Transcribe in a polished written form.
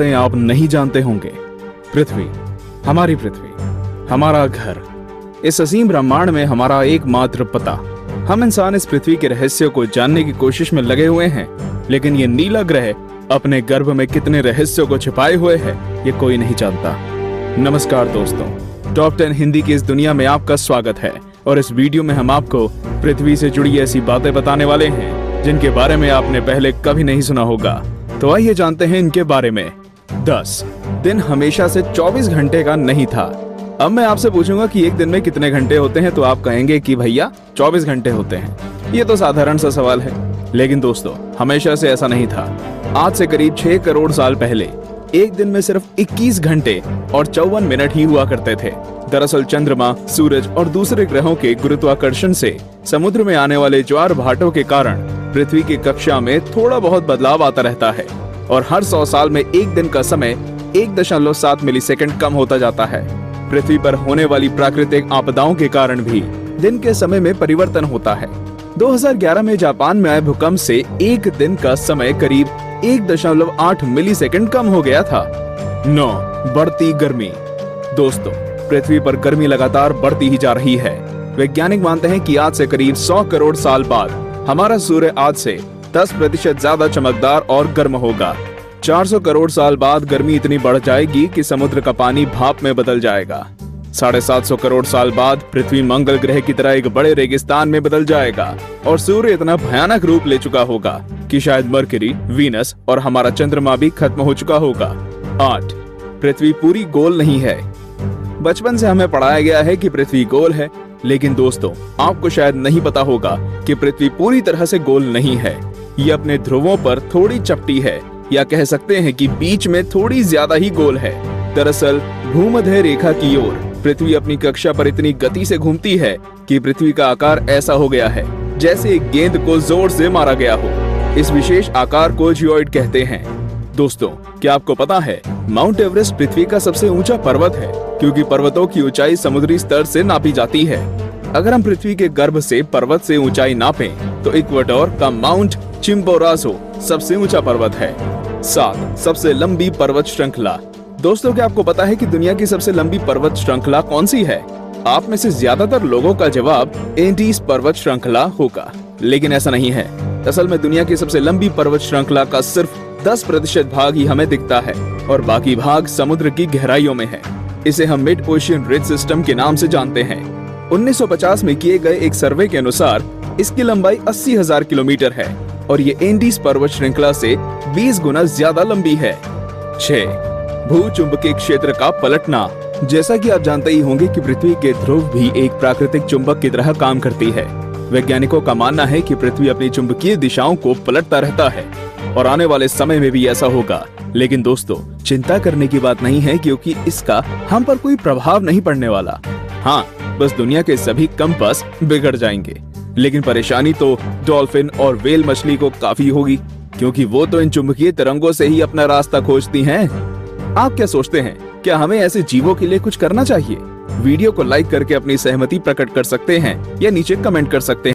बातें आप नहीं जानते होंगे। पृथ्वी, हमारी पृथ्वी, हमारा घर, इस असीम ब्रह्मांड में हमारा एकमात्र पता। हम इंसान इस पृथ्वी के रहस्य को जानने की कोशिश में लगे हुए हैं, लेकिन ये नीला ग्रह अपने गर्भ में कितने रहस्यों को छिपाए हुए है ये कोई नहीं जानता। नमस्कार दोस्तों, टॉप 10 हिंदी की इस दुनिया में आपका स्वागत है और इस वीडियो में हम आपको पृथ्वी से जुड़ी ऐसी बातें बताने वाले हैं जिनके बारे में आपने पहले कभी नहीं सुना होगा। तो आइए जानते हैं इनके बारे में। 10 दिन हमेशा से 24 घंटे का नहीं था। अब मैं आपसे पूछूंगा कि एक दिन में कितने घंटे होते हैं तो आप कहेंगे कि भैया 24 घंटे होते हैं। ये तो साधारण सा सवाल है, लेकिन दोस्तों हमेशा से ऐसा नहीं था। आज से करीब 6 करोड़ साल पहले एक दिन में सिर्फ 21 घंटे और 54 मिनट ही हुआ करते थे। दरअसल चंद्रमा, सूरज और दूसरे ग्रहों के गुरुत्वाकर्षण से समुद्र में आने वाले ज्वार भाटों के कारण पृथ्वी की कक्षा में थोड़ा बहुत बदलाव आता रहता है और हर 100 साल में एक दिन का समय 1.7 मिलीसेकंड कम होता जाता है। पृथ्वी पर होने वाली प्राकृतिक आपदाओं के कारण भी दिन के समय में परिवर्तन होता है। 2011 में जापान में आए भूकंप से एक दिन का समय करीब 1.8 मिलीसेकंड कम हो गया था। 9 बढ़ती गर्मी। दोस्तों पृथ्वी पर गर्मी लगातार बढ़ती ही जा रही है। वैज्ञानिक मानते हैं कि आज से करीब 100 करोड़ साल बाद हमारा सूर्य आज से 10% ज्यादा चमकदार और गर्म होगा। 400 करोड़ साल बाद गर्मी इतनी बढ़ जाएगी कि समुद्र का पानी भाप में बदल जाएगा। 750 करोड़ साल बाद पृथ्वी मंगल ग्रह की तरह एक बड़े रेगिस्तान में बदल जाएगा और सूर्य इतना भयानक रूप ले चुका होगा कि शायद मरकरी, वीनस और हमारा चंद्रमा भी खत्म हो चुका होगा। 8 पृथ्वी पूरी गोल नहीं है। बचपन से हमें पढ़ाया गया है कि पृथ्वी गोल है, लेकिन दोस्तों आपको शायद नहीं पता होगा कि पृथ्वी पूरी तरह से गोल नहीं है। ये अपने ध्रुवों पर थोड़ी चपटी है, या कह सकते हैं कि बीच में थोड़ी ज्यादा ही गोल है। दरअसल भूमध्य रेखा की ओर पृथ्वी अपनी कक्षा पर इतनी गति से घूमती है कि पृथ्वी का आकार ऐसा हो गया है जैसे एक गेंद को जोर से मारा गया हो। इस विशेष आकार को जियोइड कहते हैं। दोस्तों क्या आपको पता है माउंट एवरेस्ट पृथ्वी का सबसे ऊंचा पर्वत है, क्योंकि पर्वतों की ऊंचाई समुद्री स्तर से नापी जाती है। अगर हम पृथ्वी के गर्भ से पर्वत से ऊंचाई नापें तो इक्वेडोर का माउंट चिम्बोराजो सबसे ऊंचा पर्वत है। 7 सबसे लंबी पर्वत श्रृंखला। दोस्तों क्या आपको पता है कि दुनिया की सबसे लंबी पर्वत श्रृंखला कौन सी है? आप में से ज्यादातर लोगों का जवाब एंडीज पर्वत श्रृंखला होगा, लेकिन ऐसा नहीं है। असल में दुनिया की सबसे लंबी पर्वत श्रृंखला का सिर्फ 10% भाग ही हमें दिखता है और बाकी भाग समुद्र की गहराइयों में है। इसे हम मिड ओशियन रिज सिस्टम के नाम से जानते हैं। 1950 में किए गए एक सर्वे के अनुसार इसकी लंबाई 80,000 किलोमीटर है और ये एंडीज पर्वत श्रृंखला से 20 गुना ज्यादा लंबी है। 6 भूचुंबकीय क्षेत्र का पलटना। जैसा कि आप जानते ही होंगे कि पृथ्वी के ध्रुव भी एक प्राकृतिक चुंबक की तरह काम करती है। वैज्ञानिकों का मानना है कि पृथ्वी अपनी चुंबकीय दिशाओं को पलटता रहता है और आने वाले समय में भी ऐसा होगा। लेकिन दोस्तों चिंता करने की बात नहीं है, क्योंकि इसका हम पर कोई प्रभाव नहीं पड़ने वाला। हाँ, बस दुनिया के सभी कंपास बिगड़ जाएंगे। लेकिन परेशानी तो डॉल्फिन और व्हेल मछली को काफी होगी, क्योंकि वो तो इन चुंबकीय तरंगों से ही अपना रास्ता खोजती हैं। आप क्या सोचते हैं, क्या हमें ऐसे जीवों के लिए कुछ करना चाहिए? वीडियो को लाइक करके अपनी सहमति प्रकट कर सकते हैं या नीचे कमेंट कर सकते हैं।